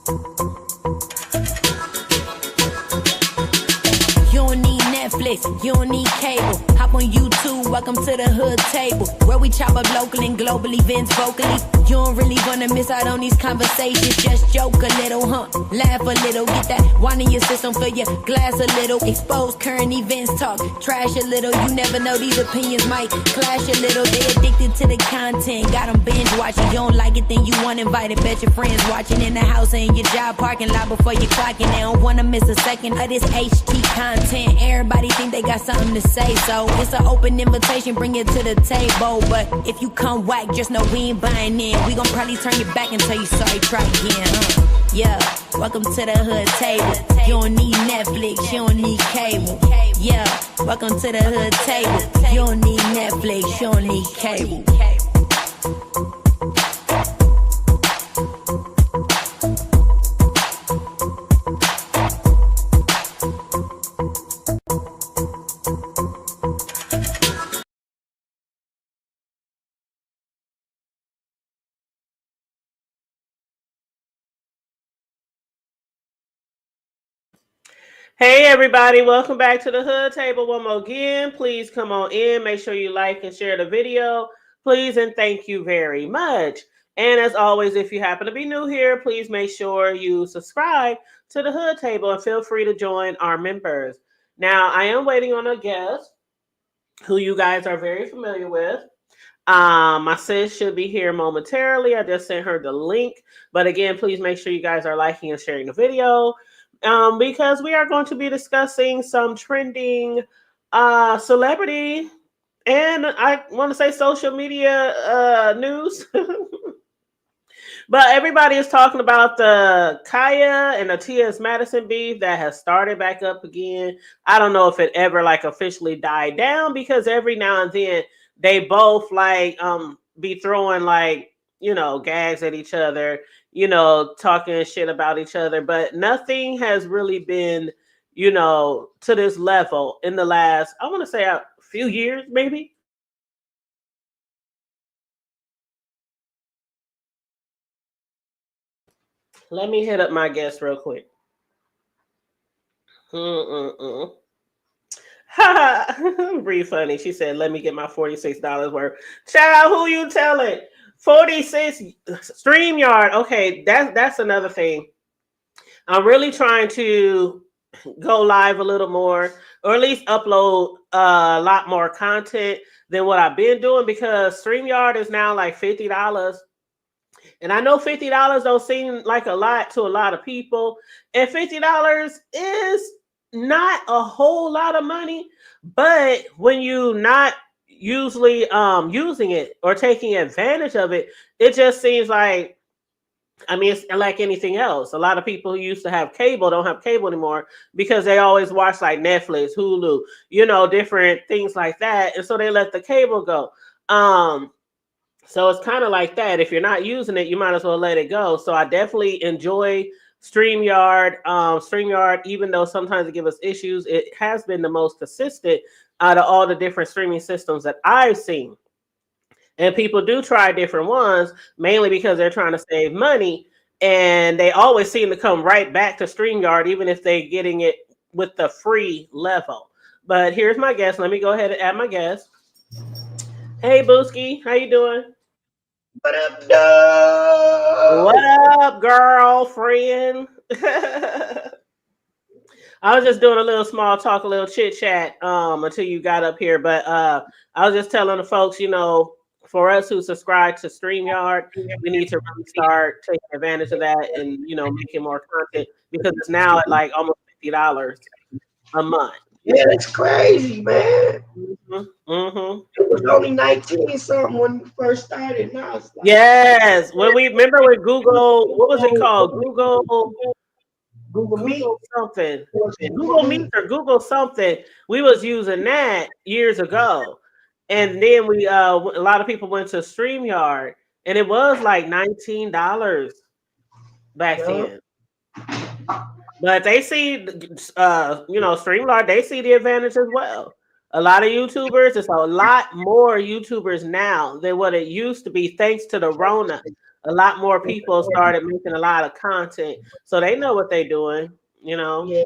You don't need Netflix, you don't need cable. Hop on YouTube, welcome to the hood table, where we chop up local and global events vocally. You don't really wanna miss out on these conversations. Just joke a little, laugh a little, get that wine in your system, fill your glass a little. Expose current events, talk trash a little. You never know, these opinions might clash a little. They addicted to the content, got them binge watching. You don't like it, then you want invited. Bet your friends watching in the house and your job parking lot before you clocking. They don't wanna miss a second of this HT content. Everybody think they got something to say, so it's an open invitation, bring it to the table. But if you come whack, just know we ain't buying in. We gon' probably turn your back and tell you sorry, try again, Yeah, welcome to the hood table. You don't need Netflix, you don't need cable. Yeah, welcome to the hood table. You don't need Netflix, you don't need cable. Hey everybody, welcome back to the Hood Table one more again. Please come on in, make sure you like and share the video, please, and thank you very much. And as always, if you happen to be new here, please make sure you subscribe to the Hood Table and feel free to join our members. Now, I am waiting on a guest who you guys are very familiar with. My sis should be here momentarily. I just sent her the link. But again, please make sure you guys are liking and sharing the video. Because we are going to be discussing some trending celebrity and I want to say social media news. But everybody is talking about the Khia and the T.S. Madison beef that has started back up again. I don't know if it ever like officially died down, because every now and then they both like be throwing like, you know, gags at each other, you know, talking shit about each other, but nothing has really been, you know, to this level in the last, I want to say a few years, maybe. Let me hit up my guest real quick. Bree funny. She said, let me get my $46 worth. Child, who you telling? 46 StreamYard. Okay, that's another thing. I'm really trying to go live a little more, or at least upload a lot more content than what I've been doing, because StreamYard is now like $50. And I know $50 don't seem like a lot to a lot of people. And $50 is not a whole lot of money. But when you not usually using it or taking advantage of it, it just seems like, I mean, it's like anything else. A lot of people who used to have cable don't have cable anymore because they always watch like Netflix, Hulu, you know, different things like that. And so they let the cable go. So it's kind of like that. If you're not using it, you might as well let it go. So I definitely enjoy StreamYard. StreamYard, even though sometimes it gives us issues, it has been the most consistent out of all the different streaming systems that I've seen. And people do try different ones, mainly because they're trying to save money. And they always seem to come right back to StreamYard, even if they're getting it with the free level. But here's my guest. Let me go ahead and add my guest. Hey, Booski. How you doing? What up, dog? What up, girlfriend? I was just doing a little small talk, a little chit chat until you got up here. But I was just telling the folks, you know, for us who subscribe to StreamYard, we need to really start taking advantage of that and, you know, making more content, because it's now at like almost $50 a month. Yeah, that's crazy, man. Mm-hmm. It was only 19 something when we first started. Now it's like, yes. When we remember when Google, what was it called? Google Meet something. Google Meet or Google something. We was using that years ago. And then we a lot of people went to StreamYard, and it was like $19 back then. But they see you know, StreamYard, they see the advantage as well. A lot of YouTubers, it's a lot more YouTubers now than what it used to be, thanks to the Rona. a lot more people started making a lot of content, so they know what they're doing. You know. Yeah.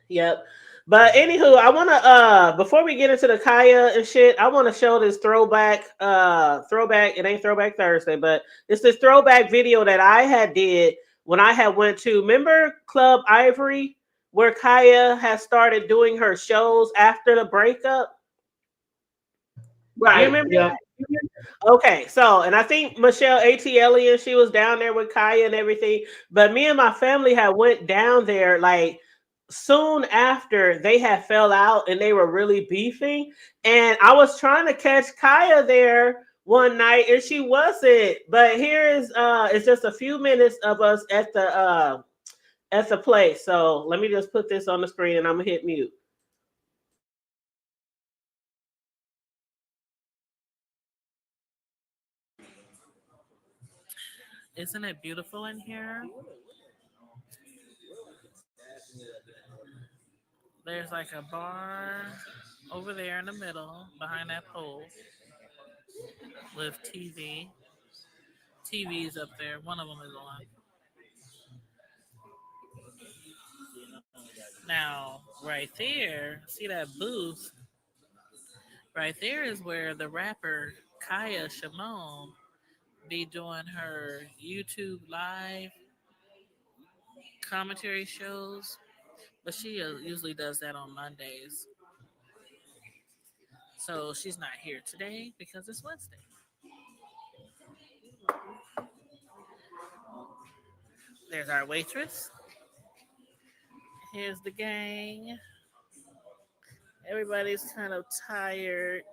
Yep. But anywho, I wanna before we get into the Khia and shit, I wanna show this throwback. It ain't throwback Thursday, but it's this throwback video that I had did when I had went to remember Club Ivory where Khia has started doing her shows after the breakup. Right. You remember Yeah. that? Okay, so and I think Michelle ATL and she was down there with Khia and everything. But me and my family had went down there like soon after they had fell out and they were really beefing. And I was trying to catch Khia there one night and she wasn't. But here is it's just a few minutes of us at the place. So let me just put this on the screen and I'm gonna hit mute. Isn't it beautiful in here? There's like a bar over there in the middle behind that pole with TV. TV's up there. One of them is on. Now, right there, see that booth? Right there is where the rapper Kaya Shimon be doing her YouTube live commentary shows, but she usually does that on Mondays. So she's not here today because it's Wednesday. There's our waitress. Here's the gang. Everybody's kind of tired.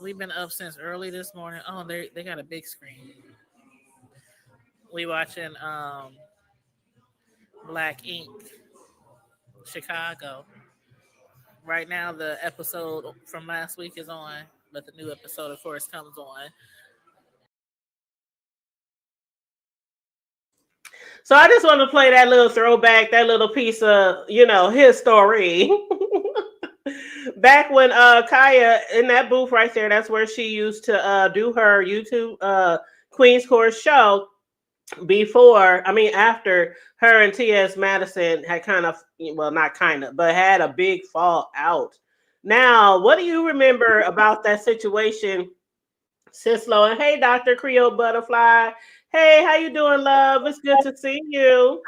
We've been up since early this morning. Oh, they got a big screen. We watching Black Ink Chicago. Right now, the episode from last week is on, but the new episode, of course, comes on. So I just want to play that little throwback, that little piece of, history. Back when Khia in that booth right there, that's where she used to do her YouTube Queen's Court show after her and T.S. Madison had kind of, well, not kind of, but had a big fall out. Now, what do you remember about that situation, Sislo? And hey, Dr. Creole Butterfly. Hey, how you doing, love? It's good to see you.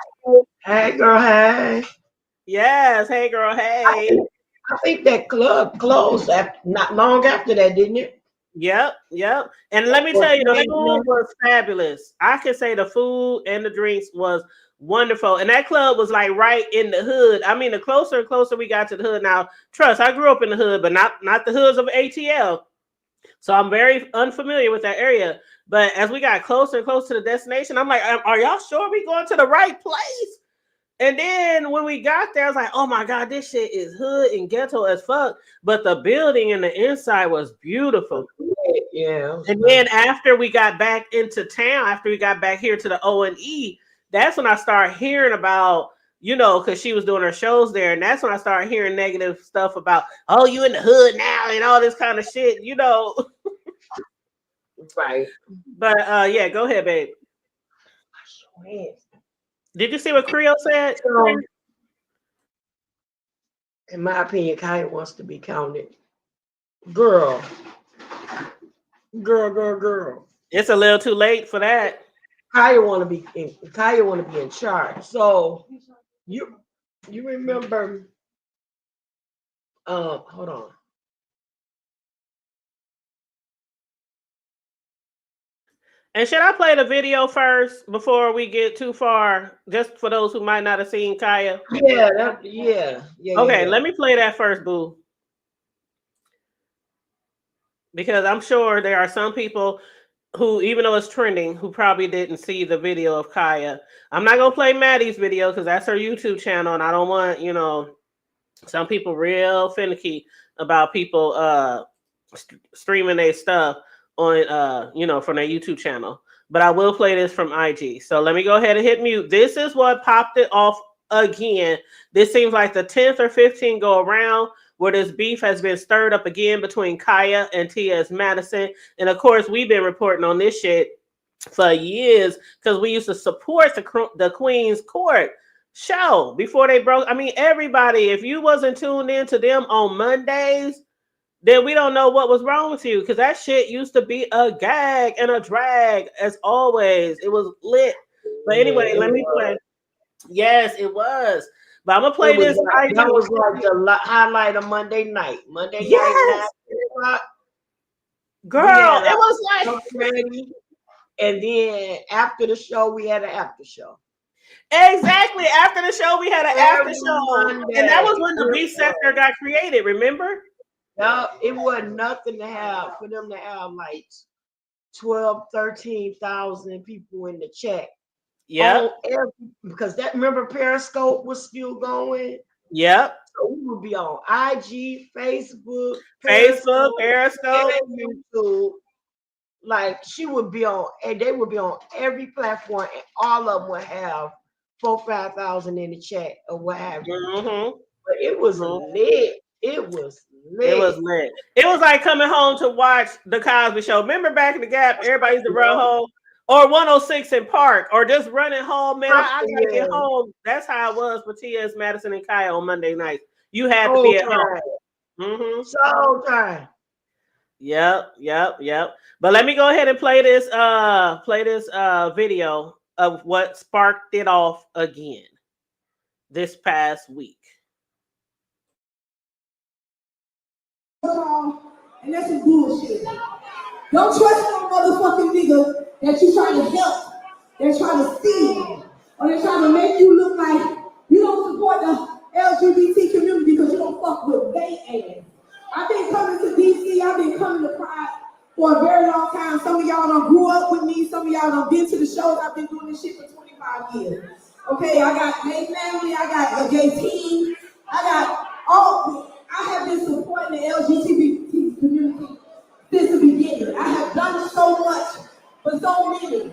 Hey, girl. Hey. Yes. Hey, girl. Hey. I think that club closed not long after that, didn't it? Yep. And let me tell you, the food was fabulous. I can say the food and the drinks was wonderful. And that club was like right in the hood. I mean, the closer and closer we got to the hood. Now, trust, I grew up in the hood, but not the hoods of ATL. So I'm very unfamiliar with that area. But as we got closer and closer to the destination, I'm like, are y'all sure we going to the right place? And then when we got there, I was like, oh my God, this shit is hood and ghetto as fuck. But the building and the inside was beautiful. Yeah. And then after we got back into town, after we got back here to the O&E, that's when I started hearing about, because she was doing her shows there. And that's when I started hearing negative stuff about, oh, you in the hood now and all this kind of shit, Right. But yeah, go ahead, babe. Did you see what Creole said? So, in my opinion, Khia wants to be counted. Girl. It's a little too late for that. Khia want to be in charge. So you remember? Hold on. And should I play the video first before we get too far? Just for those who might not have seen Khia. Yeah. Okay, let me play that first, boo. Because I'm sure there are some people who, even though it's trending, who probably didn't see the video of Khia. I'm not gonna play Maddie's video because that's her YouTube channel, and I don't want, some people real finicky about people streaming their stuff on from their YouTube channel. But I will play this from IG. So let me go ahead and hit mute. This is what popped it off again. This seems like the 10th or 15th go around where this beef has been stirred up again between Khia and T.S. Madison. And of course, we've been reporting on this shit for years because we used to support the Queen's Court show before they broke. I mean, everybody, if you wasn't tuned in to them on Mondays, then we don't know what was wrong with you because that shit used to be a gag and a drag as always. It was lit. But anyway, let me play. Yes, it was. But I'm gonna play this. That was like the highlight of Monday night. Monday yes. night. Girl, it was like ready. And then after the show, we had an after show. Exactly. After the show, we had an after show. And that was when the beat sector got created, remember? No, it wasn't nothing to have for them to have like 12, 13,000 people in the chat. Yeah. Because that, remember, Periscope was still going. Yep. So we would be on IG, Facebook, Periscope, and YouTube. Like she would be on, and they would be on every platform, and all of them would have 4,000-5,000 in the chat or what have you. Mm-hmm. But it was lit. It was lit. It was lit. It was like coming home to watch the Cosby Show. Remember back in the Gap, everybody used to run home, or 106 in Park, or just running home. Man, I gotta get home. That's how it was for T.S. Madison and Khia on Monday nights. You had to be at home. Mm-hmm. So time. Yep. But let me go ahead and play this video of what sparked it off again this past week. And that's some bullshit. Don't trust no motherfucking nigga that you trying to help. They're trying to steal. Or they're trying to make you look like you don't support the LGBT community because you don't fuck with they ass. I've been coming to DC, I've been coming to Pride for a very long time. Some of y'all done grew up with me, some of y'all done been to the shows. I've been doing this shit for 25 years. Okay, I got gay family, I got a gay team, I have been supporting the LGBT community since the beginning. I have done so much for so many.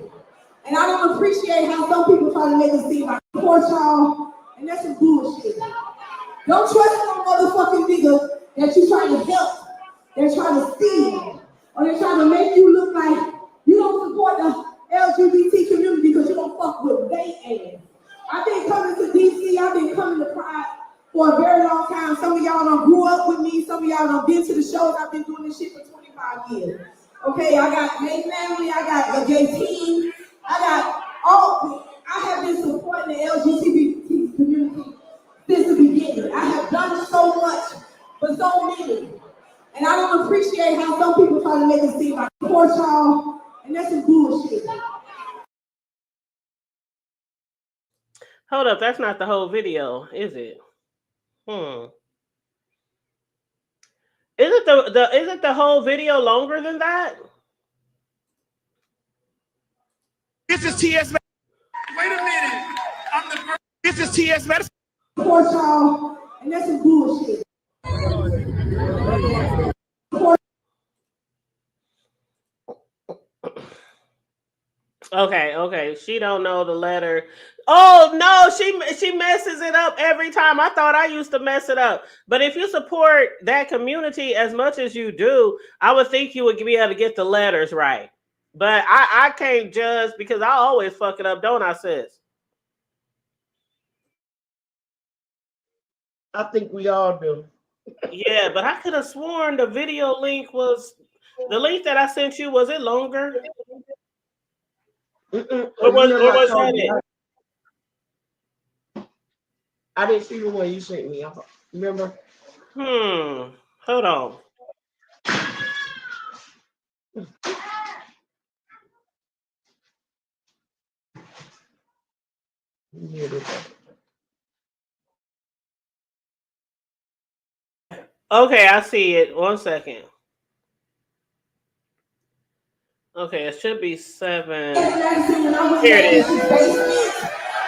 And I don't appreciate how some people try to make it seem like I support y'all, and that's some bullshit. Don't trust no motherfucking nigga that you trying to help. They're trying to steal. Or they're trying to make you look like you don't support the LGBT community because you don't fuck with they ass. I've been coming to DC, I've been coming to Pride for a very long time. Some of y'all done grew up with me, some of y'all done been to the shows. I've been doing this shit for 25 years. Okay, I got gay family, I got a gay team, I have been supporting the LGBT community since the beginning. I have done so much for so many. And I don't appreciate how some people try to make it seem like I support y'all, and that's some bullshit. Hold up, that's not the whole video, is it? Isn't the whole video longer than that? This is T.S. Madison. Wait a minute. This is T.S. Madison. Support y'all, and that's some bullshit. Okay. She don't know the letter. Oh no, she messes it up every time. I thought I used to mess it up. But if you support that community as much as you do, I would think you would be able to get the letters right. But I can't judge because I always fuck it up, don't I, sis? I think we all do. Yeah, but I could have sworn the video link was the link that I sent you. Was it longer? Or was that it? I didn't see the one you sent me. Remember? Hold on. Okay, I see it. 1 second. Okay, it should be 7. Here it is.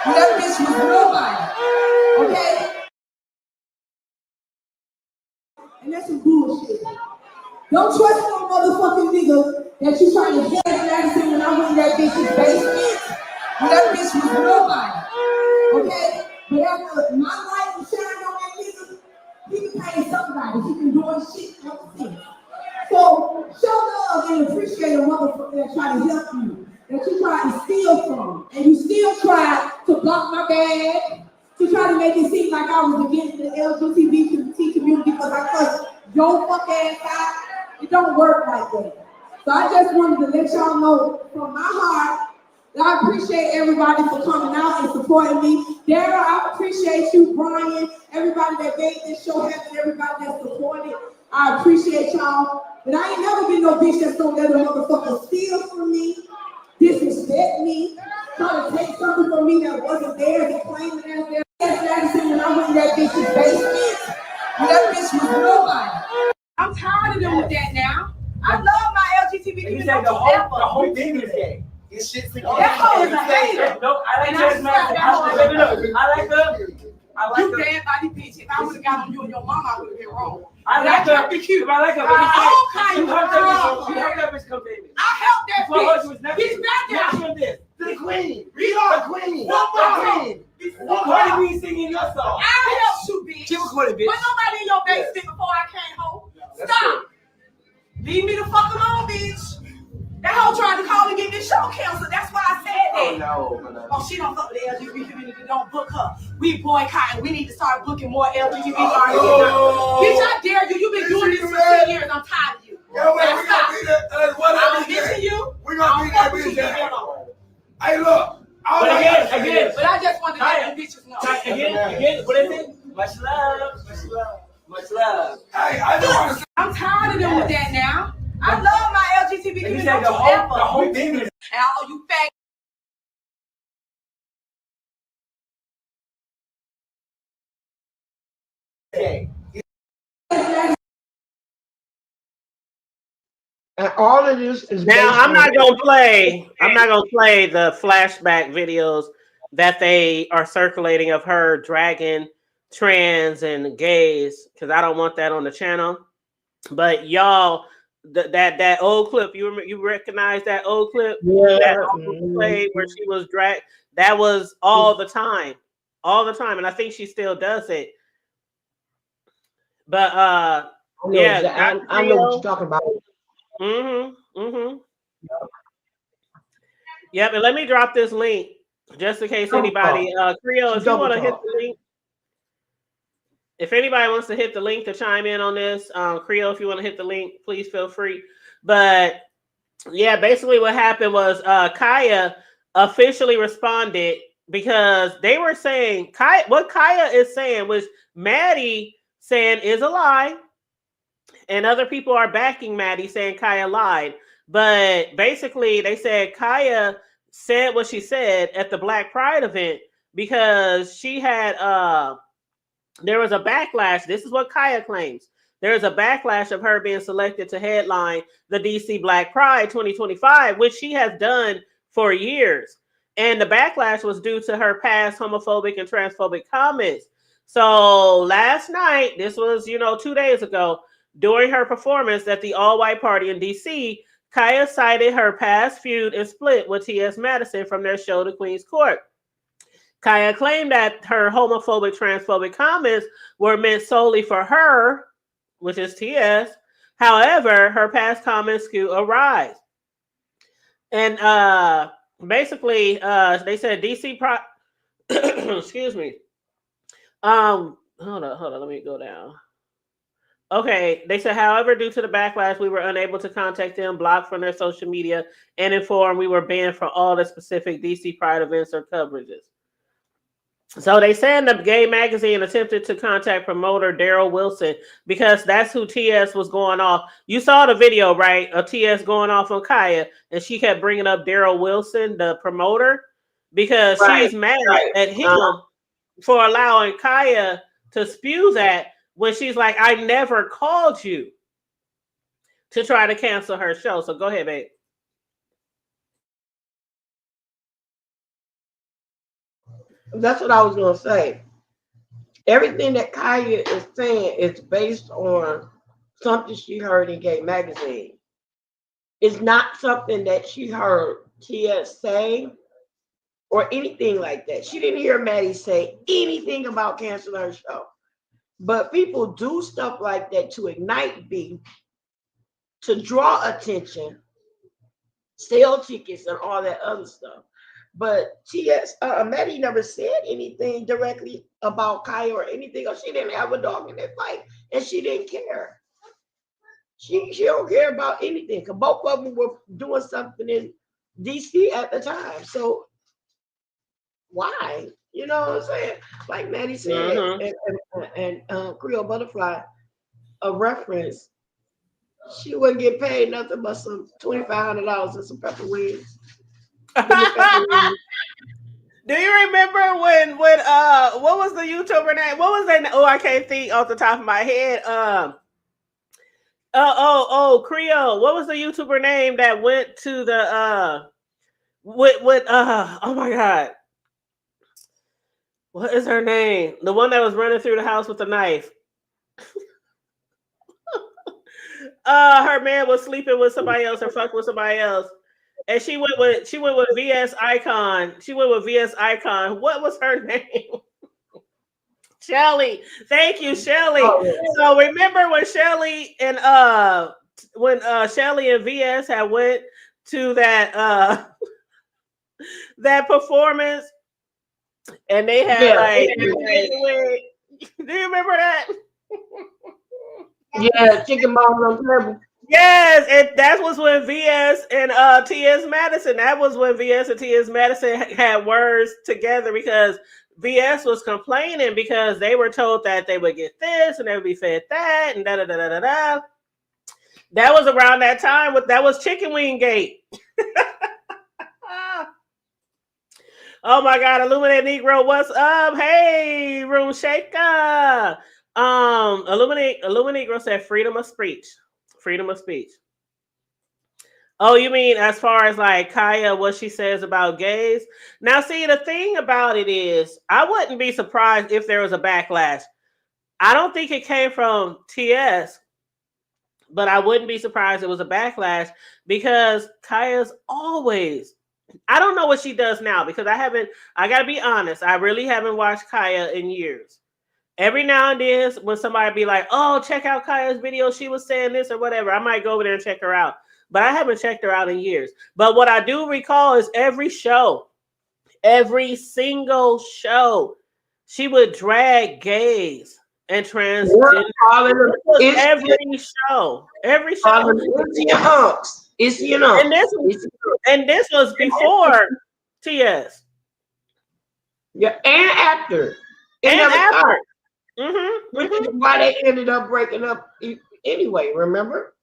That bitch was nobody. Okay? And that's some bullshit. Don't trust no motherfucking nigga that you trying to get Madison when I went in that bitch's basement. That bitch was nobody. Okay? But after my light was shining on that nigga, he became somebody. He been doing shit ever since. So show love and appreciate a motherfucker that try to help you. that you tried to steal from, and you still tried to block my bag, to try to make it seem like I was against the LGBT community because I cussed your fuck ass out. It don't work like that. So I just wanted to let y'all know from my heart that I appreciate everybody for coming out and supporting me. Dara, I appreciate you, Brian, everybody that made this show happen, everybody that supported. I appreciate y'all. But I ain't never been no bitch that's gonna let a motherfucker steal from me, disrespect me, try to take something from me that wasn't there and claim it as there. Madison, when I went in that bitch's basement, that bitch was nobody. I'm tired of them with that now. I love my LGBT community. The whole thing is gay. It's shit. That hoe is a hater. No, I like Judge Madison. I like you bad body bitch. If I would have got on you and your mom, I would have been wrong. I like her. Be cute. I like her. You helped that bitch come baby. I helped that bitch. He's back there. The queen. We are the queen. What did we singing your song? I helped you, bitch. She recorded, bitch. Was nobody in your basement before I came home? Stop. Leave me the fuck alone, bitch. That hoe tried to call and get this show canceled. That's why I said that. Oh, no. Oh, she don't fuck with the LGBT community. Don't book her. We boycotting. We need to start booking more LGBT artists. Bitch, I dare you. You've been doing this for 10 years. I'm tired of you. I'm missing you. We're going to be that bitch. Hey, look. But again. But I just want to let you bitches know. Again, what is it? Much love. Hey, I just want to say. I'm tired of them with that now. I love my LGBT community. The whole thing is. And all you fat. And all of this is now. I'm not gonna play the flashback videos that they are circulating of her dragging trans and gays because I don't want that on the channel. But y'all, that old clip, you recognize that old clip? Yeah. That played where she was dragged. That was all the time, and I think she still does it. But I know what you're talking about. Yep, and let me drop this link just in case anybody, Khia, if you want to hit the link. If anybody wants to hit the link to chime in on this, Khia, if you want to hit the link, please feel free. But yeah, basically what happened was Khia officially responded because they were saying what Khia is saying, which Maddie saying is a lie, and other people are backing Maddie saying Khia lied. But basically, they said Khia said what she said at the Black Pride event because she had there was a backlash. This is what Khia claims. There is a backlash of her being selected to headline the DC Black Pride 2025, which she has done for years. And the backlash was due to her past homophobic and transphobic comments. So last night, this was, 2 days ago, during her performance at the all-white party in DC, Khia cited her past feud and split with T.S. Madison from their show, The Queen's Court. Khia claimed that her homophobic, transphobic comments were meant solely for her, which is T.S. However, her past comments skew a rise. And basically, they said DC excuse me. Hold on, let me go down. Okay, they said, however, due to the backlash, we were unable to contact them, blocked from their social media, and informed we were banned from all the specific DC Pride events or coverages. So they said the gay magazine attempted to contact promoter Daryl Wilson because that's who TS was going off. You saw the video, right, of TS going off on Khia, and she kept bringing up Daryl Wilson, the promoter, because she's mad at him for allowing Khia to spew that when she's like, I never called you to try to cancel her show. So go ahead, babe. That's what I was going to say. Everything that Khia is saying is based on something she heard in Gay Magazine. It's not something that she heard TS say or anything like that. She didn't hear Maddie say anything about canceling her show. But people do stuff like that to ignite beef, to draw attention, sell tickets and all that other stuff. But Maddie never said anything directly about Khia or anything, or she didn't have a dog in that fight, and she didn't care. She don't care about anything because both of them were doing something in DC at the time. So why? You know what I'm saying? Like Maddie said, and Creole Butterfly, a reference. She wouldn't get paid nothing but some $2,500 and some pepper wings. Do you remember when what was the YouTuber name? What was that? Oh, I can't think off the top of my head. Creole. What was the YouTuber name that went to the oh my god. What is her name? The one that was running through the house with the knife. Her man was sleeping with somebody else or fucking with somebody else. And she went with VS Icon. She went with VS Icon. What was her name? Shelly. Thank you, Shelly. Oh, yeah. So remember when Shelly and VS had went to that that performance and they had like do you remember that? Yeah, chicken balls on table. Yes, and that was when VS and T.S. Madison. That was when VS and T.S. Madison had words together because VS was complaining because they were told that they would get this and they would be fed that and da da da da da. That was around that time. That was Chicken Wing Gate. Oh my God, Illuminate Negro, what's up? Hey, Room Shaker. Illuminate Negro said freedom of speech. Freedom of speech. Oh, you mean as far as like Khia, what she says about gays? Now, see, the thing about it is, I wouldn't be surprised if there was a backlash. I don't think it came from TS, but I wouldn't be surprised it was a backlash because Khia's always, I don't know what she does now because I got to be honest, I really haven't watched Khia in years. Every now and then when somebody be like, oh, check out Khia's video, she was saying this or whatever, I might go over there and check her out. But I haven't checked her out in years. But what I do recall is every single show, she would drag gays and transgender. Every show. It's you know. And this was before TS. Yeah, and after. Why they ended up breaking up anyway, remember?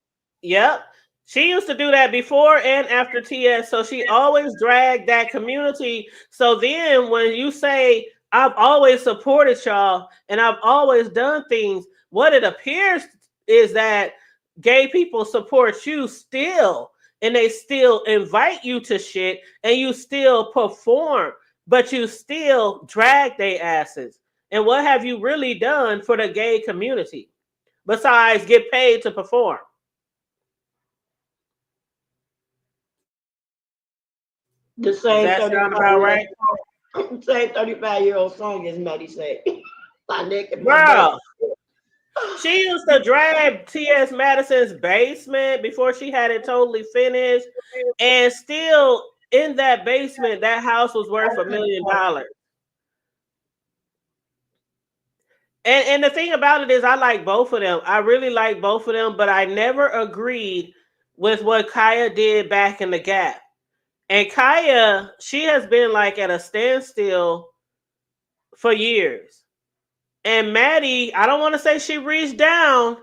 Yep. She used to do that before and after TS. So she always dragged that community. So then when you say, I've always supported y'all and I've always done things, what it appears is that gay people support you still. And they still invite you to shit and you still perform, but you still drag their asses. And what have you really done for the gay community besides get paid to perform? The same that sound about right? Same 35-year-old song as Maddie said. My neck and my Girl, she used to drag T.S. Madison's basement before she had it totally finished. And still in that basement, that house was worth $1 million. And the thing about it is I like both of them. I really like both of them, but I never agreed with what Khia did back in the Gap. And Khia, she has been like at a standstill for years. And Maddie, I don't want to say she reached down.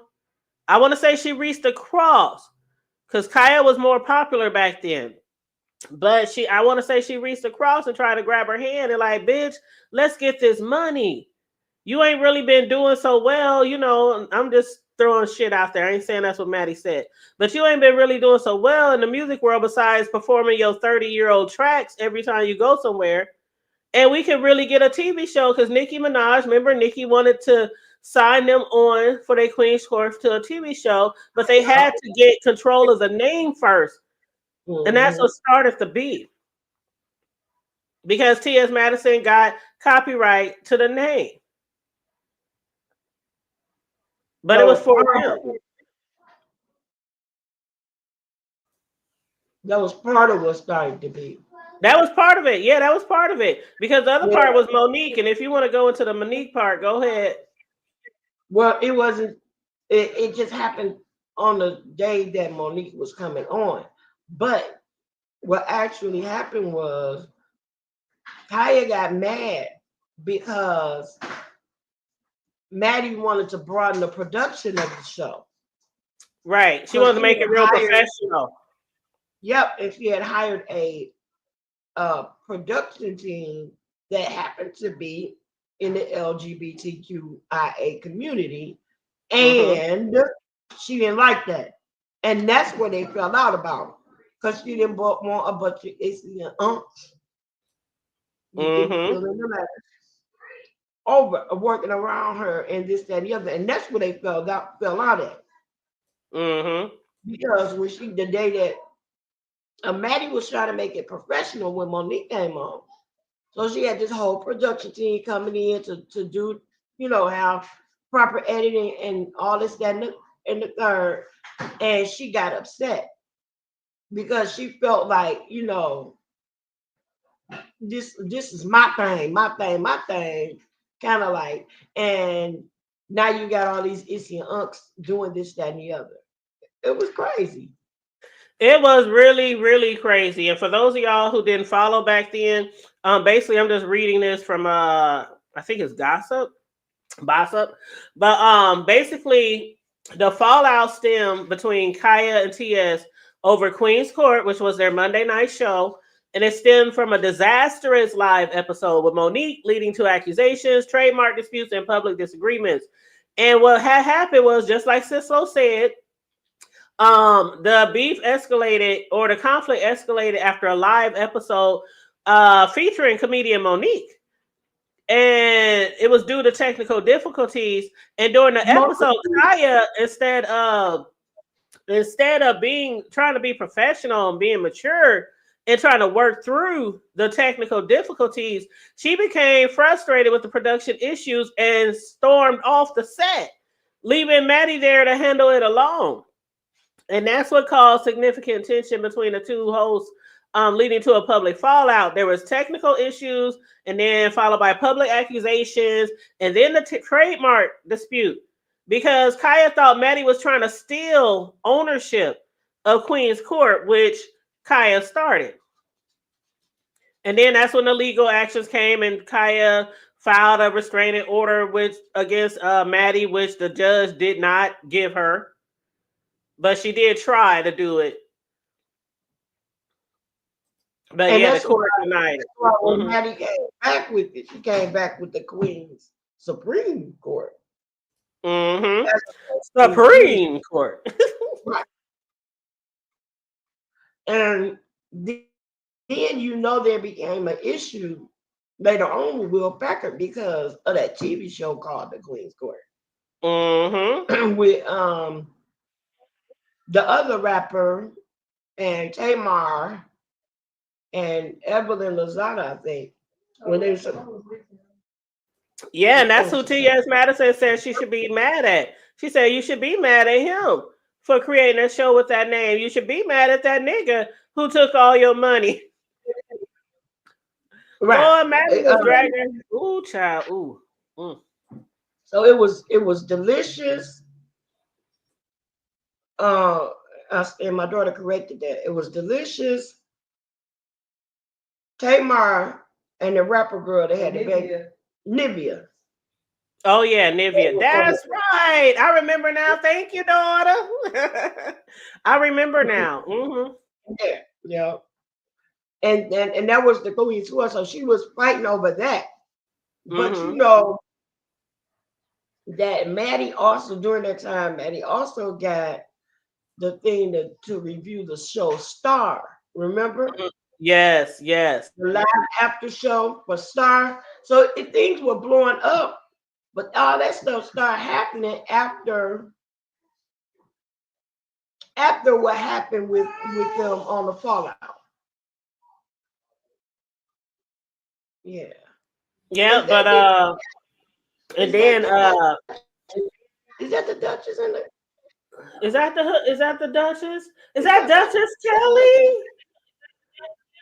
I want to say she reached across because Khia was more popular back then. But I want to say she reached across and tried to grab her hand and like, bitch, let's get this money. You ain't really been doing so well, you know. I'm just throwing shit out there. I ain't saying that's what Maddie said. But you ain't been really doing so well in the music world besides performing your 30-year-old tracks every time you go somewhere. And we could really get a TV show because Nicki Minaj, remember Nicki wanted to sign them on for their Queen's Court to a TV show, but they had to get control of the name first. Mm-hmm. And that's what started the beef. Because T.S. Madison got copyright to the name. But it was for him. That was part of what started to be. That was part of it. Yeah, that was part of it. Because the other Yeah. part was Monique. And if you want to go into the Monique part, go ahead. Well, it wasn't. It just happened on the day that Monique was coming on. But what actually happened was Khia got mad because Maddie wanted to broaden the production of the show. Right. She So wanted to she make had it real hired, professional. yep, and she had hired a production team that happened to be in the LGBTQIA community, Mm-hmm. and she didn't like that, and that's where they fell out about because she didn't want a bunch of issy and you can Mm-hmm. fill in the letters over working around her and this, that, and the other, and that's where they fell out at Mm-hmm. because when she the day that Maddie was trying to make it professional when Monique came on. So she had this whole production team coming in to do, have proper editing and all this, that, and the third. And she got upset because she felt like, this is my thing, my thing, my thing. Kind of like, and now you got all these issy and unks doing this, that, and the other. It was crazy. It was really, really crazy. And for those of y'all who didn't follow back then, basically I'm just reading this from I think it's Gossip. But basically the fallout stemmed between Khia and TS over Queen's Court, which was their Monday night show. And it stemmed from a disastrous live episode with Monique, leading to accusations, trademark disputes, and public disagreements. And what had happened was, just like Sislo said, the beef escalated, or the conflict escalated after a live episode featuring comedian Monique. And it was due to technical difficulties. And during the episode, Khia, instead of being trying to be professional and being mature and trying to work through the technical difficulties, she became frustrated with the production issues and stormed off the set, leaving Maddie there to handle it alone. And that's what caused significant tension between the two hosts, leading to a public fallout. There was technical issues, and then followed by public accusations, and then the trademark dispute, because Khia thought Maddie was trying to steal ownership of Queen's Court, which Khia started. And then that's when the legal actions came, and Khia filed a restraining order against Maddie, which the judge did not give her, but she did try to do it. But And yeah, the that's court denied it. that's why when Mm-hmm. Maddie came back with it, she came back with the Queen's Supreme Court. Mm-hmm. That's Supreme Court. right. And then there became an issue later on with Will Packard because of that TV show called The Queen's Court. Mm-hmm. With the other rapper and Tamar and Evelyn Lozada, I think. When they were Yeah, and that's who T.S. Madison said she should be mad at. She said you should be mad at him for creating a show with that name. You should be mad at that nigga who took all your money. right. Boy, Madison was dragging. Ooh, child. Ooh. Mm. So it was delicious. And my daughter corrected that. It was delicious. Tamar and the rapper girl, they had the baby. Nivea. Oh yeah, Nivea. That's right. I remember now. Thank you, daughter. I remember now. Mm-hmm. Yeah. And that was the Queen's Court. So she was fighting over that. But Mm-hmm. that Maddie also, during that time, Maddie also got the thing to review the show Star. Remember? Yes. The live after show for Star. So things were blowing up, but all that stuff started happening after what happened with them on the fallout. Yeah. Yeah, but and then is that the Duchess in there? Is that the Duchess? Is that Duchess Kelly?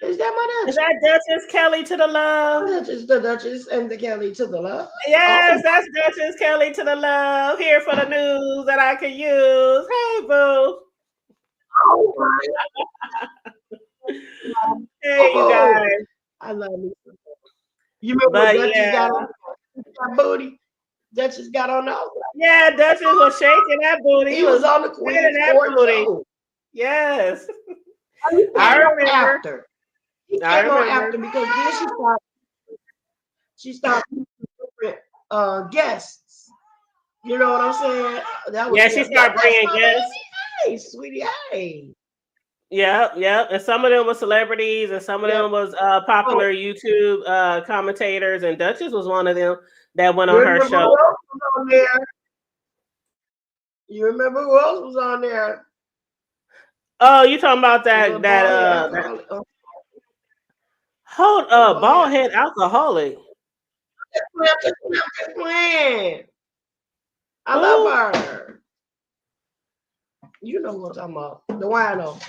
Is that my Is Duchess? that Duchess Kelly to the love? Duchess, the Duchess and the Kelly to the love. Yes, Oh. that's Duchess Kelly to the love. Here for the news that I can use. Hey, boo. Oh my Hey, you guys. I love me. You remember But what Duchess yeah. got on that booty? Duchess got on those. Yeah, Duchess was shaking that booty. He was on the shaking Queen's that Court booty. too. Yes. He I came on remember. after. He I came on remember. after because then she started different guests. You know what I'm saying? That was Yeah, she started bringing guests. Hey, sweetie, hey. Yep. And some of them were celebrities, and some of them was popular YouTube commentators, and Duchess was one of them that went on her show. Who else was on there? You remember who else was on there? Oh, you talking about that bald head alcoholic. Just playing. I love her. You know what I'm talking about. The wino.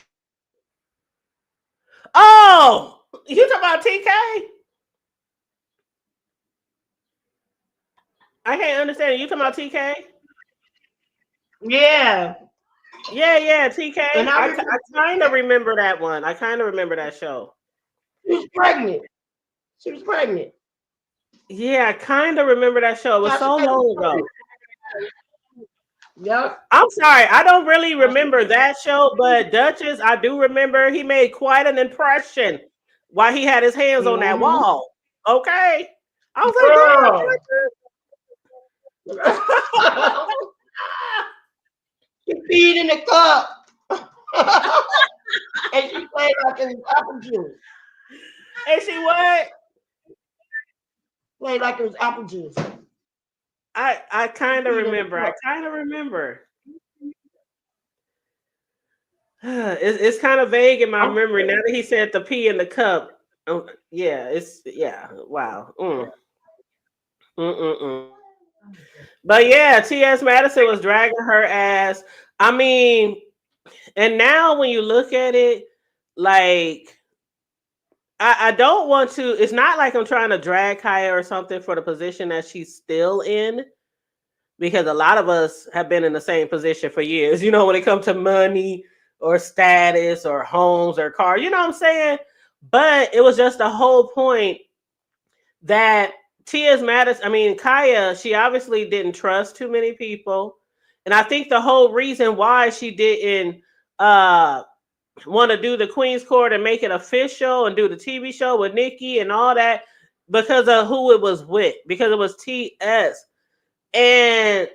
Oh, you talking about TK? I can't understand. You talking about TK? Yeah. Yeah, TK. And I kind of remember that one. I kind of remember that show. She was pregnant. Yeah, I kind of remember that show. It was so long ago. Yep. I'm sorry. I don't really remember that show, but Duchess, I do remember he made quite an impression while he had his hands on that wall. Okay. I was like, damn. She peed in the cup. And she played like it was apple juice. And she what? Played like it was apple juice. I kind of remember. It's kind of vague in my memory now that he said the pee in the cup. Wow. But yeah, T.S. Madison was dragging her ass. I mean, and now when you look at it, like I don't want to. It's not like I'm trying to drag Khia or something for the position that she's still in, because a lot of us have been in the same position for years. You know, when it comes to money or status or homes or car, you know what I'm saying? But it was just the whole point that T.S. Madison, Khia, she obviously didn't trust too many people. And I think the whole reason why she didn't want to do the Queen's Court and make it official and do the TV show with Nikki and all that, because of who it was with, because it was T.S. And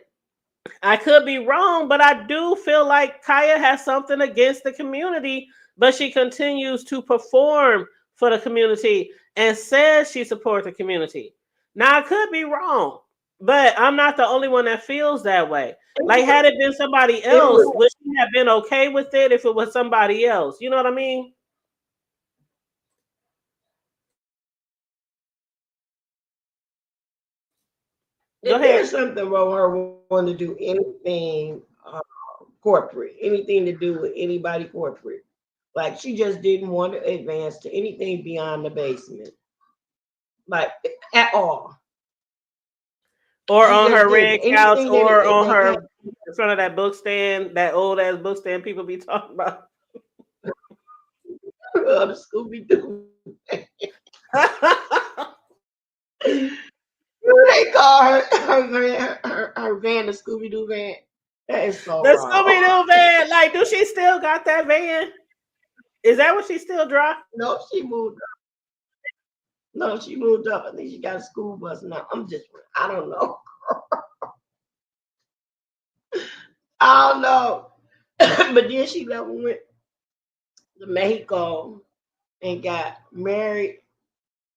I could be wrong, but I do feel like Khia has something against the community, but she continues to perform for the community and says she supports the community. Now, I could be wrong, but I'm not the only one that feels that way. Like, had it been somebody else, would she have been okay with it if it was somebody else? You know what I mean? If there's something wrong with her wanting to do anything corporate, anything to do with anybody corporate, like she just didn't want to advance to anything beyond the basement, like at all. Or on her red couch, or on her in front of that book stand, that old ass book stand people be talking about. The Scooby Doo. They call her van the Scooby Doo van. That is so the wrong. Scooby Doo van. Like, do she still got that van? Is that what she still drives? No, she moved up. No, she moved up. I think she got a school bus now. I don't know. I don't know. But then she left and went to Mexico and got married.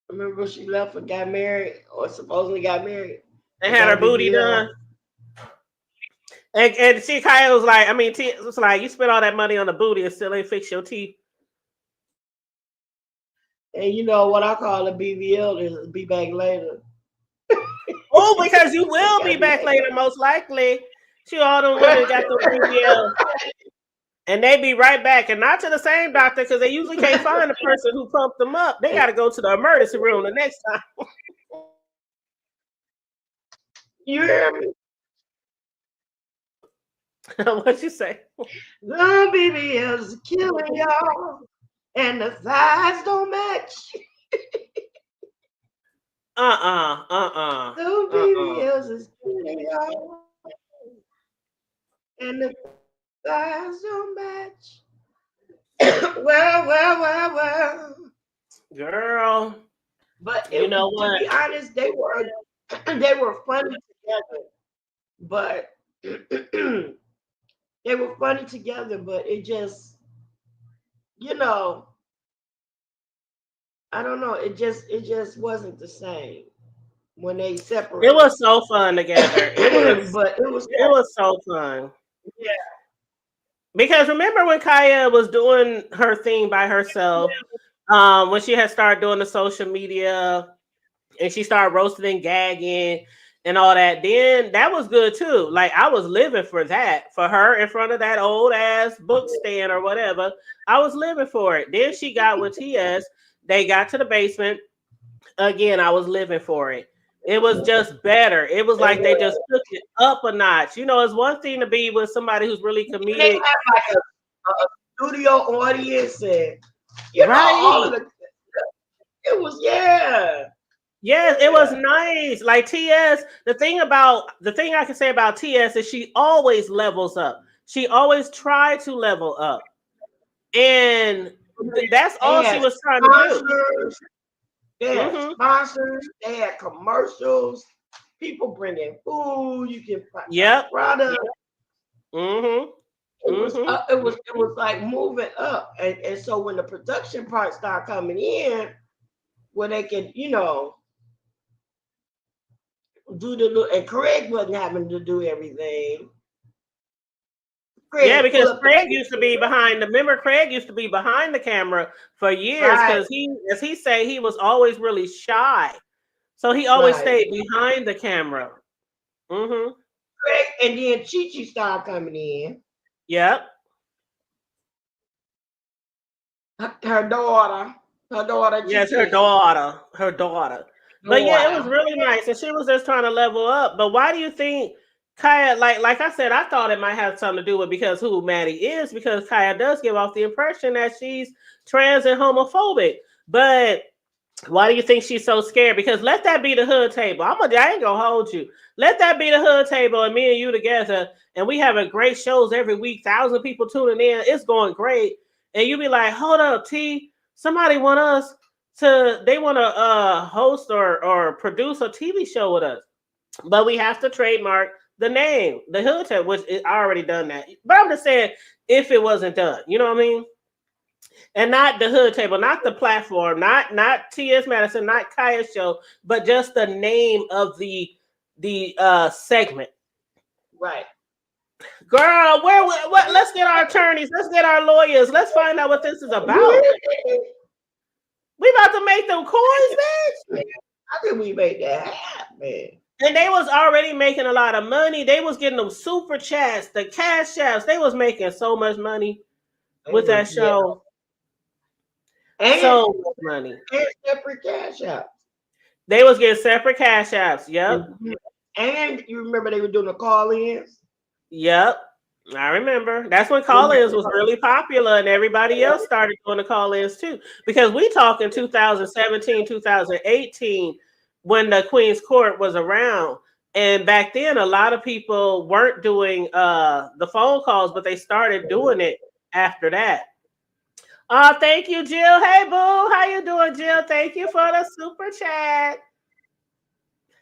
Remember she left and got married, or supposedly got married. And had her booty done. And she kind of was like, it was like, you spent all that money on the booty and still ain't fix your teeth. And you know what I call a BBL is be back later. Oh, because you will be back later, most likely. She all them women got the BBL. And they be right back, and not to the same doctor because they usually can't find the person who pumped them up. They got to go to the emergency room the next time. You hear me? What you say? The BBL is killing y'all, and the thighs don't match. The BBLs is killing y'all, and the thighs don't match. Well. Girl. But you know to what? be honest, they were funny together. But they were funny together, but it just, I don't know. It just wasn't the same when they separated. It was so fun together. It was so fun. Yeah. Because remember when Khia was doing her thing by herself, when she had started doing the social media and she started roasting and gagging and all that, then that was good too. Like I was living for that, for her in front of that old ass book stand or whatever. I was living for it. Then she got with TS. They got to the basement. Again, I was living for it. It was just better. It was like they just took it up a notch. It's one thing to be with somebody who's really comedic. They had like a studio audience and all of the. It was Yes, it was nice. Like TS, the thing I can say about TS is she always levels up. She always tried to level up, and that's all she was trying to do. They had sponsors. They had commercials. People bringing food. You can find products. It was like moving up, and so when the production part started coming in, where they could do and Craig wasn't having to do everything. Because Craig used to be behind Craig used to be behind the camera for years because as he say, he was always really shy. So he always stayed behind the camera. Craig, and then Chi started coming in. Yep. Her daughter. Yes, her daughter. But yeah, it was really nice. And she was just trying to level up. But why do you think Khia, like I said, I thought it might have something to do with because who Maddie is, because Khia does give off the impression that she's trans and homophobic. But why do you think she's so scared? Because let that be the hood table. I ain't gonna hold you. Let that be the hood table and me and you together. And we having great shows every week, 1,000 people tuning in. It's going great. And you be like, hold up, T. Somebody want us they want to host or produce a TV show with us. But we have to trademark the name, the hood table, which I already done that. But I'm just saying, if it wasn't done, you know what I mean? And not the hood table, not the platform, not T.S. Madison, not Khia's show, but just the name of the segment. Right. Girl, what? Let's get our attorneys, let's get our lawyers, let's find out what this is about. We about to make them coins, bitch. I think we made that happen. And they was already making a lot of money. They was getting them super chats, the cash apps. They was making so much money with that show. And so much money. And separate cash apps. They was getting separate cash apps. Yep. And you remember they were doing the call-ins? Yep. I remember. That's when call-ins was really popular and everybody else started doing the call-ins too. Because we talk in 2017, 2018 when the Queen's Court was around. And back then, a lot of people weren't doing the phone calls, but they started doing it after that. Thank you, Jill. Hey, boo. How you doing, Jill? Thank you for the super chat.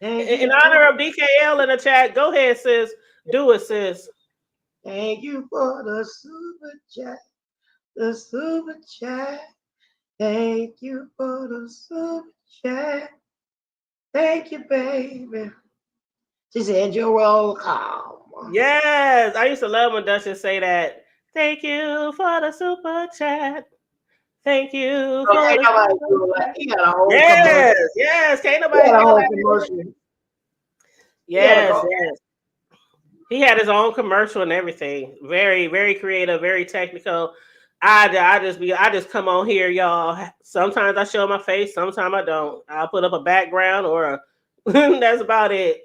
In honor of DKL in the chat, go ahead, sis. Do it, sis. Thank you for the super chat. The super chat. Thank you for the super chat. Thank you, baby. She said your roll call. Yes, I used to love when Duchess say that. Thank you for the super chat. Thank you for the super chat. Yes, can't nobody do that. Yes. He had his own commercial and everything. Very, very creative, very technical. I just come on here, y'all. Sometimes I show my face, sometimes I don't. I'll put up a background or a that's about it.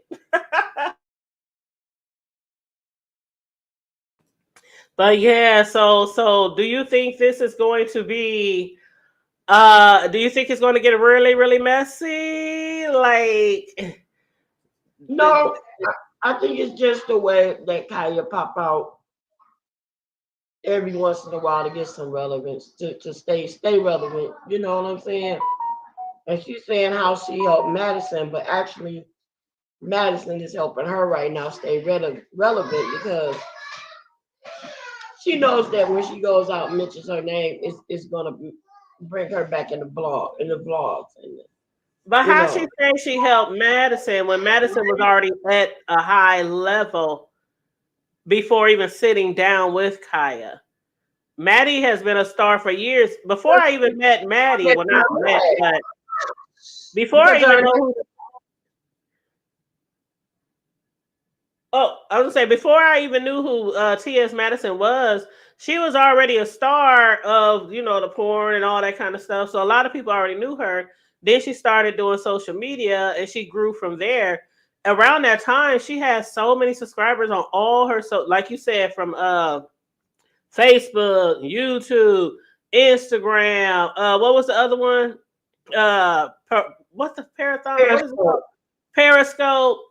But yeah, so do you think this is going to be do you think it's going to get really, really messy? Like No, I think it's just the way that Khia pop out every once in a while to get some relevance to stay relevant. You know what I'm saying? And she's saying how she helped Madison, but actually Madison is helping her right now stay relevant because she knows that when she goes out and mentions her name, it's gonna bring her back in the vlogs, and but you how she know. say she helped Madison when Madison was already at a high level before even sitting down with Khia? Maddie has been a star for years. Before I even met Maddie, well, not met, but before I Because even her know who. Oh, I was gonna say before I even knew who T.S. Madison was, she was already a star of the porn and all that kind of stuff. So a lot of people already knew her. Then she started doing social media, and she grew from there. Around that time, she had so many subscribers on all her like you said, from Facebook, YouTube, Instagram. What was the other one? What's the Parathon? What is it called? Periscope.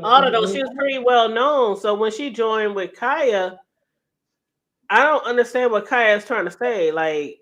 All of those. She was pretty well known. So when she joined with Khia, I don't understand what Khia is trying to say. Like,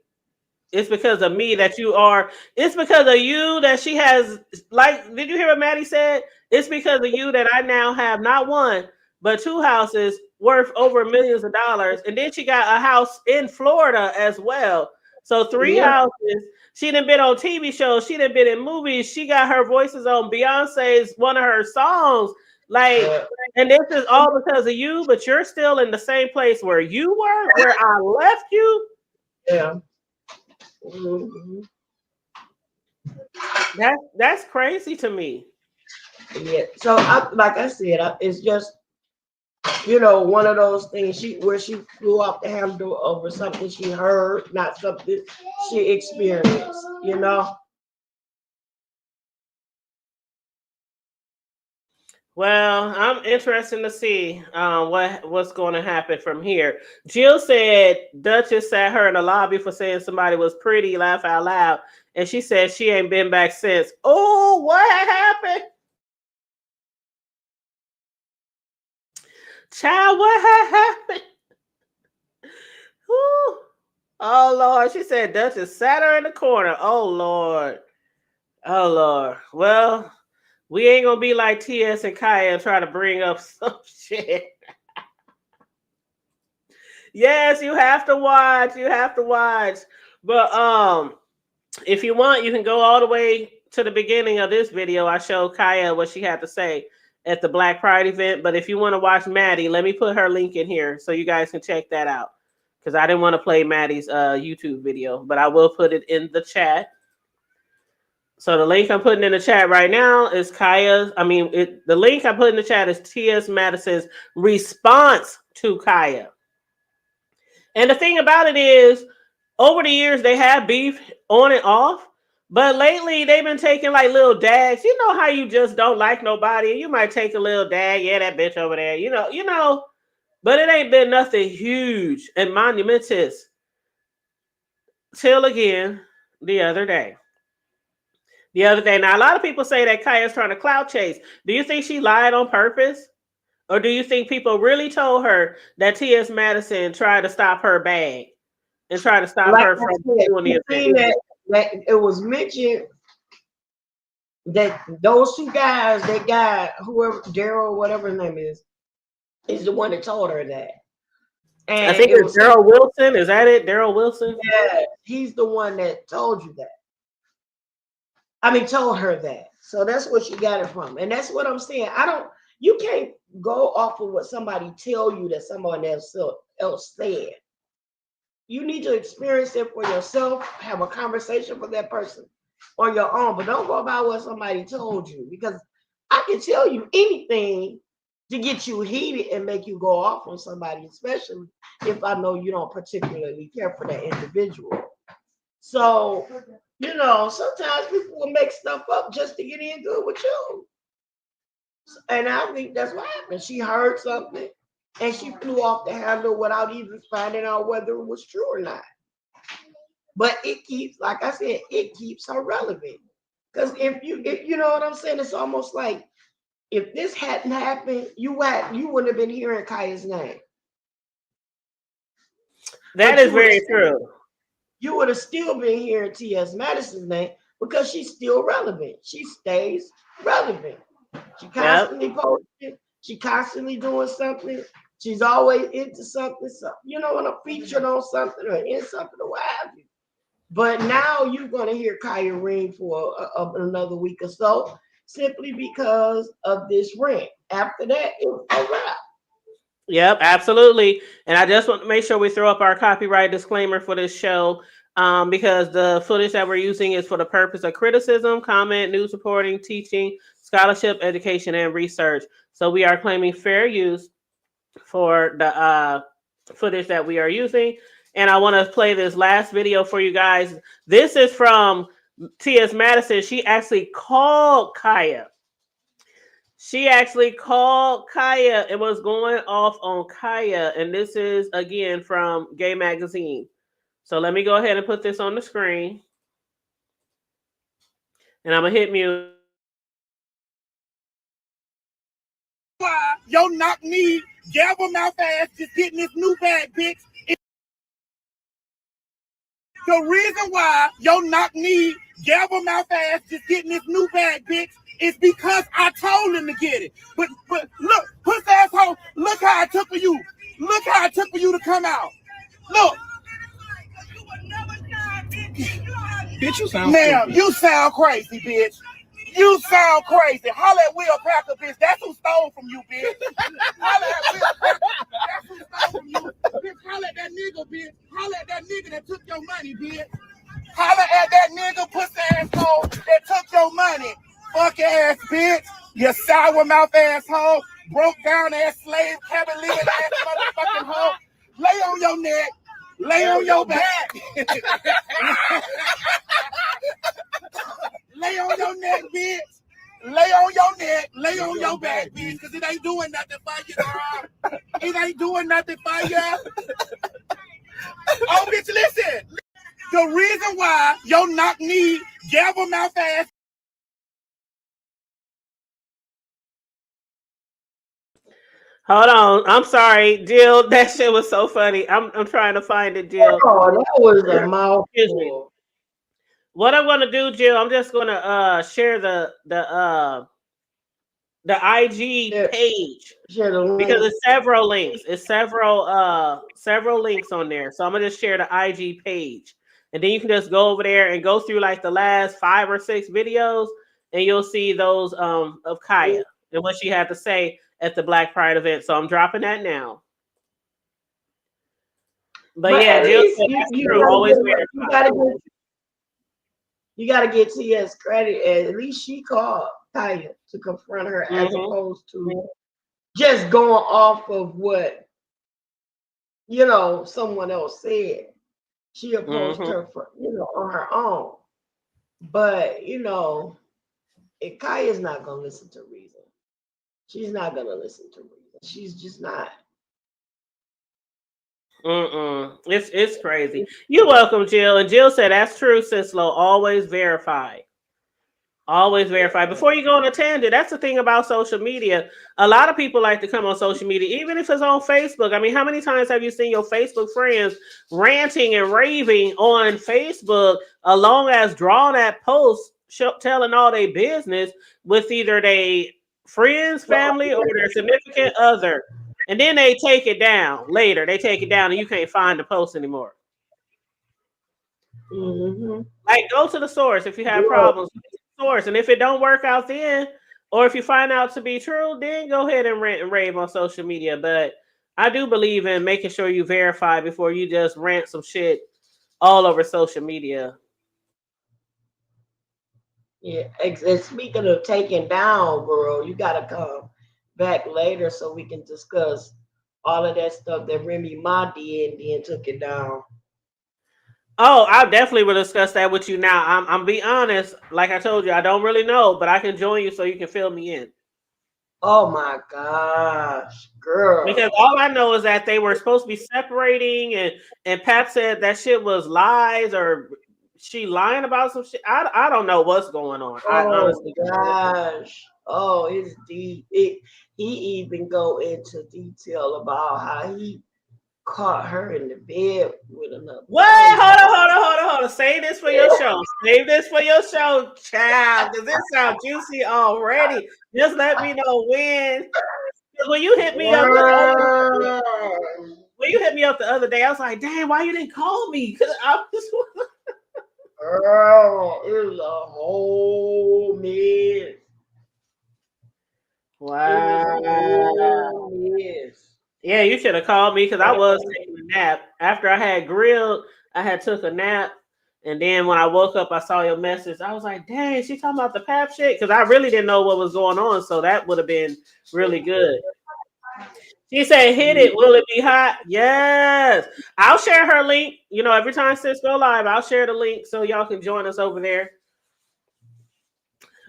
it's because of me that you are. It's because of you that she has. Like, did you hear what Maddie said? It's because of you that I now have not one but two houses worth over millions of dollars, and then she got a house in Florida as well. So three Yeah, houses. She done been on TV shows. She done been in movies. She got her voices on Beyonce's one of her songs. Like, yeah, and this is all because of you. But you're still in the same place where you were, where I left you. yeah. Mhm. That's crazy to me. Yeah. So, like I said, it's just one of those things where she flew off the handle over something she heard, not something she experienced. Well, I'm interested to see what's going to happen from here. Jill said Duchess sat her in the lobby for saying somebody was pretty, laugh out loud, and she said she ain't been back since. Oh, what happened? Child, what happened? Whew. Oh Lord, she said Duchess sat her in the corner. Oh Lord. Oh Lord. Well, we ain't gonna be like TS and Khia and try to bring up some shit. Yes, you have to watch. You have to watch. But if you want, you can go all the way to the beginning of this video. I showed Khia what she had to say at the Black Pride event. But if you want to watch Maddie, let me put her link in here so you guys can check that out. Because I didn't want to play Maddie's YouTube video, but I will put it in the chat. So the link I'm putting in the chat right now is Khia's. The link I put in the chat is T.S. Madison's response to Khia. And the thing about it is, over the years, they have beef on and off. But lately, they've been taking like little dags. You know how you just don't like nobody, and you might take a little dag. Yeah, that bitch over there. But it ain't been nothing huge and monumentous till again the other day. Now, a lot of people say that Khia's trying to clout chase. Do you think she lied on purpose? Or do you think people really told her that T.S. Madison tried to stop her bag and try to stop Like her I from said, doing the you event? seen that it was mentioned that those two guys, that guy, whoever Daryl, whatever his name is the one that told her that. I And think it it's was Daryl Wilson. Is that it? Daryl Wilson? yeah, he's the one that told you that. I mean, told her that. So that's what she got it from. And that's what I'm saying. You can't go off of what somebody tell you that someone else said. You need to experience it for yourself, have a conversation with that person on your own, but don't go by what somebody told you, because I can tell you anything to get you heated and make you go off on somebody, especially if I know you don't particularly care for that individual. So, sometimes people will make stuff up just to get into it with you. And I think that's what happened. She heard something and she flew off the handle without even finding out whether it was true or not. But it keeps, like I said, it keeps her relevant. Because if you know what I'm saying, it's almost like if this hadn't happened, you wouldn't have been hearing Khia's name. That is very true. You would have still been hearing T.S. Madison's name because she's still relevant. She stays relevant. She constantly posting. She constantly doing something. She's always into something. So, when I'm featured on something or in something or what have you. But now you're going to hear Khia ring for another week or so simply because of this rant. After that, it's a wrap. Yep, absolutely. And I just want to make sure we throw up our copyright disclaimer for this show because the footage that we're using is for the purpose of criticism, comment, news reporting, teaching, scholarship, education, and research. So we are claiming fair use for the footage that we are using. And I want to play this last video for you guys. This is from T.S. Madison. She actually called Khia. She actually called Khia and was going off on Khia. And this is, again, from Gay Magazine. So let me go ahead and put this on the screen. And I'm going to hit mute. Why your knock knee, gavel mouth ass just getting this new bag, bitch. The reason why your knock knee, gavel mouth ass just getting this new bag, bitch, is because I told him to get it. But look, puss asshole, look how it took for you. Look how it took for you to come out. Look. Bitch, you sound crazy. You sound crazy, bitch. You sound crazy. Holla at Will Packer, bitch. That's who stole from you, bitch. Holla at Will Packer. That's who stole from you. Bitch, holla at that nigga, bitch. Holla at that nigga that took your money, bitch. Holla at that nigga pussy asshole that took your money. Fuck ass bitch. You sour mouth asshole. Broke down ass slave, cavalier ass motherfucking hoe. Lay on your neck. Lay on your back. Lay on your neck, bitch. Lay on your neck. Lay on your back, bitch. Because it ain't doing nothing for you, girl. It ain't doing nothing for you. Oh, bitch, listen. The reason why your knock knee, gavel mouth ass. Hold on. I'm sorry, Jill. That shit was so funny. I'm trying to find it, Jill. Oh, that was a mouthful. What I'm gonna do, Jill, I'm just gonna share the IG page because it's several links. It's several links on there. So I'm gonna just share the IG page, and then you can just go over there and go through like the last 5 or 6 videos, and you'll see those of Khia and what she had to say at the Black Pride event. So I'm dropping that now. But yeah, Jill said that's true. Always you gotta get Tia's credit. At least she called Khia to confront her as opposed to just going off of what someone else said. She opposed her for on her own. But if Khia's not gonna listen to reason, she's not gonna listen to reason. She's just not. It's crazy. You're welcome, Jill. And Jill said that's true, Sislo. Always verify. Always verify. Before you go on a tangent, that's the thing about social media. A lot of people like to come on social media, even if it's on Facebook. I mean, how many times have you seen your Facebook friends ranting and raving on Facebook, along as drawn at posts telling all their business with either their friends, family, or their significant other? And then they take it down later. They take it down and you can't find the post anymore. Like, go to the source if you have problems with the source. And if it don't work out then, or if you find out to be true, then go ahead and rant and rave on social media. But I do believe in making sure you verify before you just rant some shit all over social media. Yeah, and speaking of taking down, girl, you gotta come back later so we can discuss all of that stuff that Remy Ma did and then took it down. Oh, I definitely will discuss that with you now. I'm be honest, like I told you, I don't really know, but I can join you so you can fill me in. Oh my gosh, girl. Because all I know is that they were supposed to be separating, and Pat said that shit was lies or she lying about some shit. I don't know what's going on. I Oh honestly. gosh. Oh, it's deep. He even go into detail about how he caught her in the bed with another. What? Oh my Hold on. Save this for your show. Save this for your show, child. Because this sounds juicy already. Just let me know when. 'Cause when you hit me up God. when you hit me up the other day, I was like, "Damn, why you didn't call me?" Because I was. Girl, it was a whole mess. It was a Wow. whole mess. Yeah, you should have called me because I was taking a nap. After I had grilled, I had took a nap. And then when I woke up, I saw your message. I was like, dang, she talking about the pap shit? Because I really didn't know what was going on. So that would have been really good. She said, hit it. Will it be hot? Yes. I'll share her link. You know, every time Sis go live, I'll share the link so y'all can join us over there.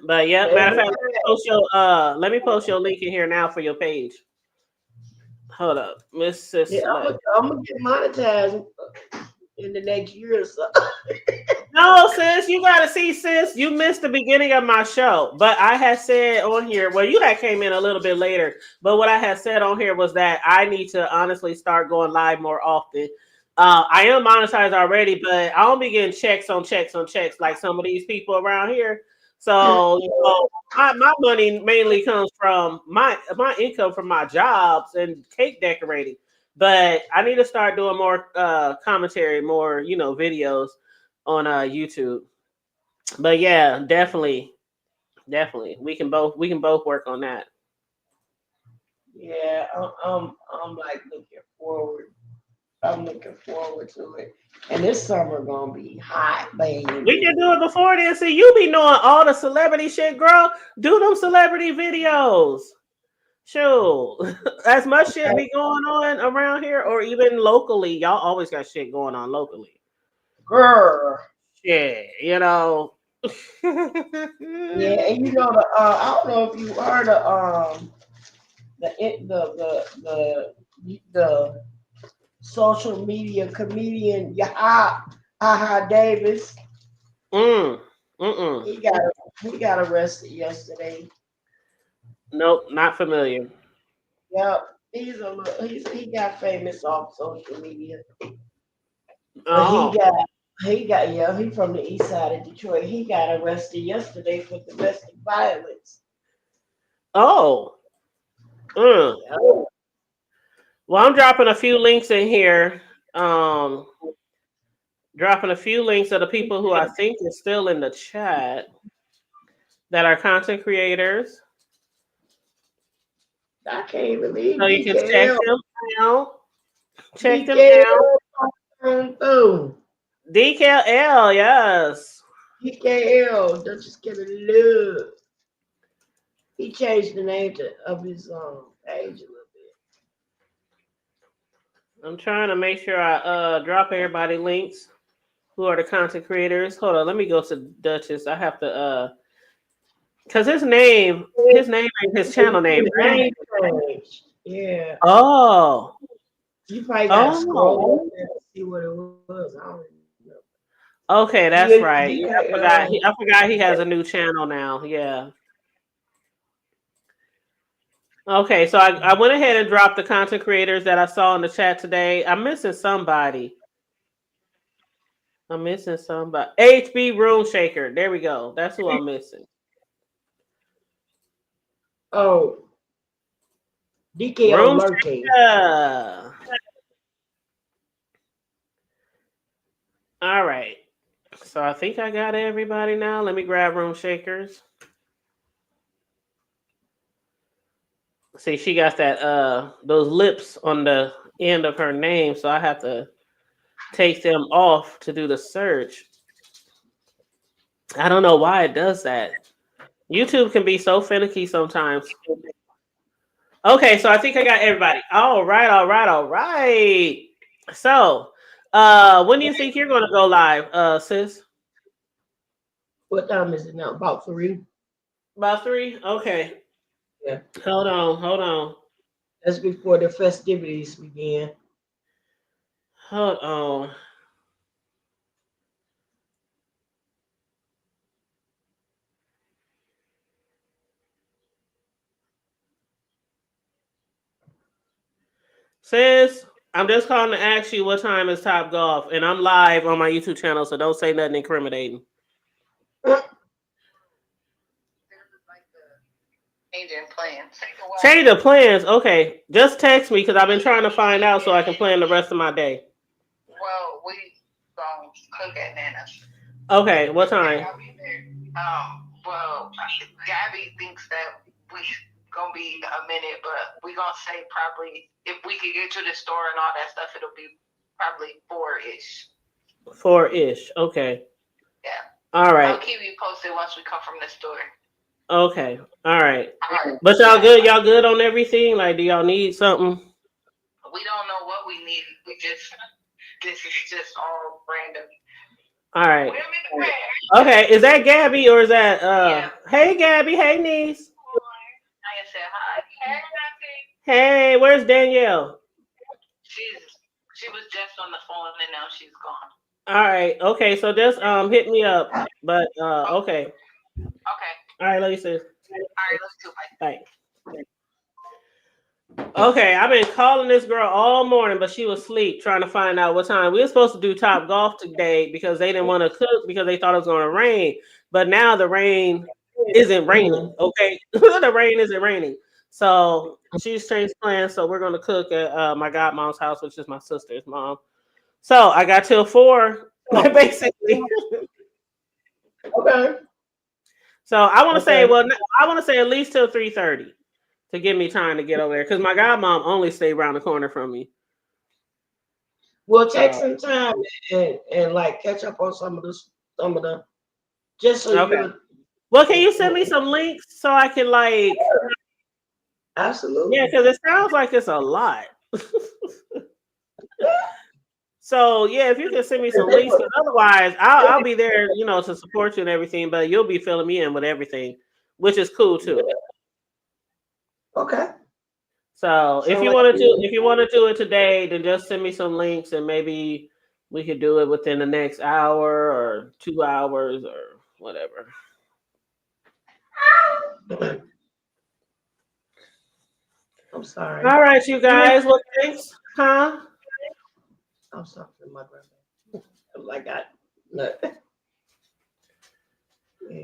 But yeah, matter of fact, let me post your link in here now for your page. Hold up, Miss Sis. Yeah, I'm gonna get monetized in the next year or so. No, sis, you gotta see, sis. You missed the beginning of my show, but I had said on here. Well, you had came in a little bit later, but what I had said on here was that I need to honestly start going live more often. I am monetized already, but I don't be getting checks on checks on checks like some of these people around here. So my money mainly comes from my income from my jobs and cake decorating. But I need to start doing more commentary, more videos on YouTube. But yeah, definitely we can both work on that. Yeah, I'm like looking forward. I'm looking forward to it. And this summer gonna be hot, baby. We can do it before then. See, you be knowing all the celebrity shit, girl. Do them celebrity videos. Sure. As much shit be going on around here or even locally. Y'all always got shit going on locally. Girl. Yeah, Yeah, and you know I don't know if you heard of the social media comedian Yaha Davis. He got arrested yesterday. Nope, not familiar. Yep, he got famous off social media. But Oh, he from the east side of Detroit. He got arrested yesterday for domestic violence. oh. Well, I'm dropping a few links in here. Dropping a few links of the people who I think is still in the chat that are content creators. I can't believe So you can check them out. Check them out. DKL, yes. DKL, Duchess Kevin Love. He changed the name of his page a little bit. I'm trying to make sure I drop everybody links who are the content creators. Hold on, let me go to Duchess. I have to because his name ain't his channel name. Yeah. Oh. You probably got to scroll up there to see what it was. I don't know. Okay, that's right. I forgot he has a new channel now. Yeah. Okay, so I went ahead and dropped the content creators that I saw in the chat today. I'm missing somebody. HB Room Shaker. There we go. That's who I'm missing. Oh. DKO lurking. All right. So I think I got everybody now. Let me grab Room Shakers. See, she got that those lips on the end of her name, so I have to take them off to do the search. I don't know why it does that. YouTube can be so finicky sometimes. Okay, so I think I got everybody. All right, all right, all right. So, when do you think you're gonna go live, sis? What time is it now? About 3. About 3? Okay. Yeah. Hold on, hold on. That's before the festivities begin. Hold on. Sis, I'm just calling to ask you what time is Top Golf, and I'm live on my YouTube channel, so don't say nothing incriminating. Change the plans. Okay, just text me because I've been trying to find out so I can plan the rest of my day. Well, we gonna cook at Nana's. Okay, what time? I'll be there. Well, Gabby thinks that we gonna be a minute, but we gonna say probably if we could get to the store and all that stuff, it'll be probably 4-ish. 4-ish. Okay. Yeah. All right. I'll keep you posted once we come from the store. Okay. All right. All right. But y'all good? Y'all good on everything? Like, do y'all need something? We don't know what we need. This is just all random. All right. Okay. Is that Gabby or is that Yeah. Hey Gabby, hey niece. I said hi. Hey, Hey, where's Danielle? she was just on the phone and now she's gone. All right. Okay, so just hit me up. But okay. Okay. All right, love you, sis. All right, let's do it. Bye. Okay, I've been calling this girl all morning, but she was asleep trying to find out what time. We were supposed to do Top Golf today because they didn't want to cook because they thought it was going to rain. But now the rain isn't raining, okay? The rain isn't raining. So she's changed plans, so we're going to cook at my godmom's house, which is my sister's mom. So I got till 4, basically. Okay. So I want to say, I want to say at least till 3:30 to give me time to get over there because my godmom only stay around the corner from me. We'll take some time and like catch up on some of the just so you. Well, can you send me some links so I can like? Absolutely. Yeah, because it sounds like it's a lot. So yeah, if you can send me some links, because otherwise I'll be there, you know, to support you and everything. But you'll be filling me in with everything, which is cool too. Yeah. Okay. So if you want to do it today, then just send me some links and maybe we could do it within the next hour or 2 hours or whatever. I'm sorry. All right, you guys. Well, thanks, huh? I'm sorry for my grandma. Like that.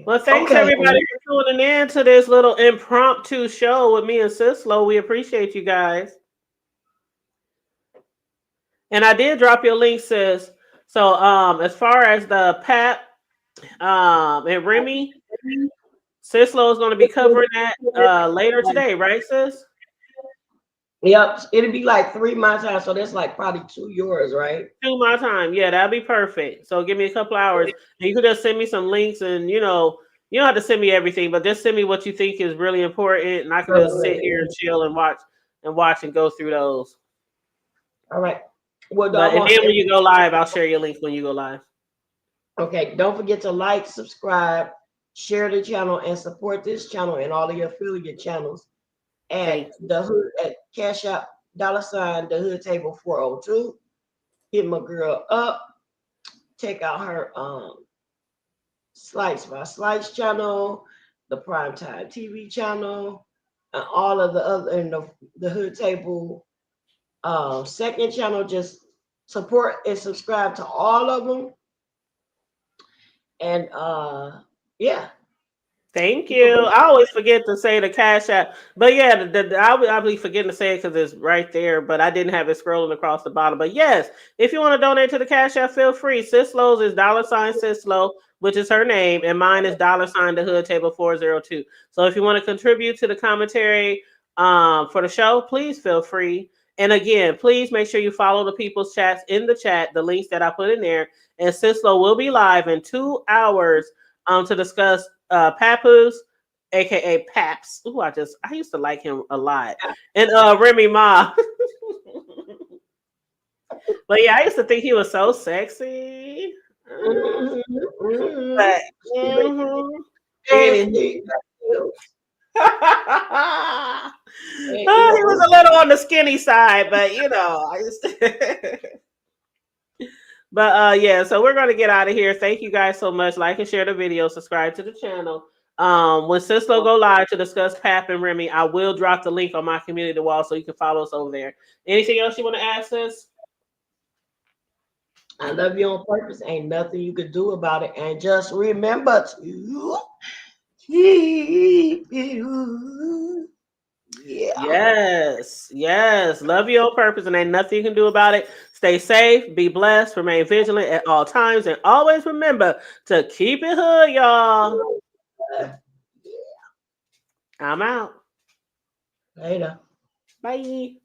Well, thanks everybody for tuning in to this little impromptu show with me and Sislo. We appreciate you guys. And I did drop your link, sis. So as far as the Pap and Remy, Sislo is going to be covering that later today, right, sis? Yep, it'll be like 3 my time, so that's like probably 2 yours, right? 2 my time, yeah, that'll be perfect. So give me a couple hours, and you can just send me some links, and you don't have to send me everything, but just send me what you think is really important, and I can just sit here and chill and watch and go through those. All right. Well, and then when you go live, I'll share your link when you go live. Okay, don't forget to like, subscribe, share the channel, and support this channel and all of your affiliate channels. At the hood at Cash App $ the Hood Table 402. Hit my girl up. Check out her Slice by Slice channel, the Primetime TV channel, and all of the other in the Hood Table second channel. Just support and subscribe to all of them. And yeah. Thank you. I always forget to say the Cash App, but yeah, I'll be forgetting to say it because it's right there, but I didn't have it scrolling across the bottom. But yes, if you want to donate to the Cash App, feel free. Sislo's is $ Sislo, which is her name, and mine is $ the Hood Table 402. So if you want to contribute to the commentary for the show, please feel free. And again, please make sure you follow the people's chats in the chat, the links that I put in there. And Sislo will be live in 2 hours to discuss Papoose aka Paps. Ooh, I used to like him a lot. And Remy Ma. But yeah, I used to think he was so sexy. But he was a little on the skinny side, but you know, I used to But yeah, so we're gonna get out of here. Thank you guys so much. Like and share the video, subscribe to the channel. When Cislo go live to discuss Pap and Remy, I will drop the link on my community wall so you can follow us over there. Anything else you want to ask us? I love you on purpose. Ain't nothing you can do about it. And just remember to keep it. Yes. Love you on purpose, and ain't nothing you can do about it. Stay safe, be blessed, remain vigilant at all times, and always remember to keep it hood, y'all. I'm out. Later. Bye.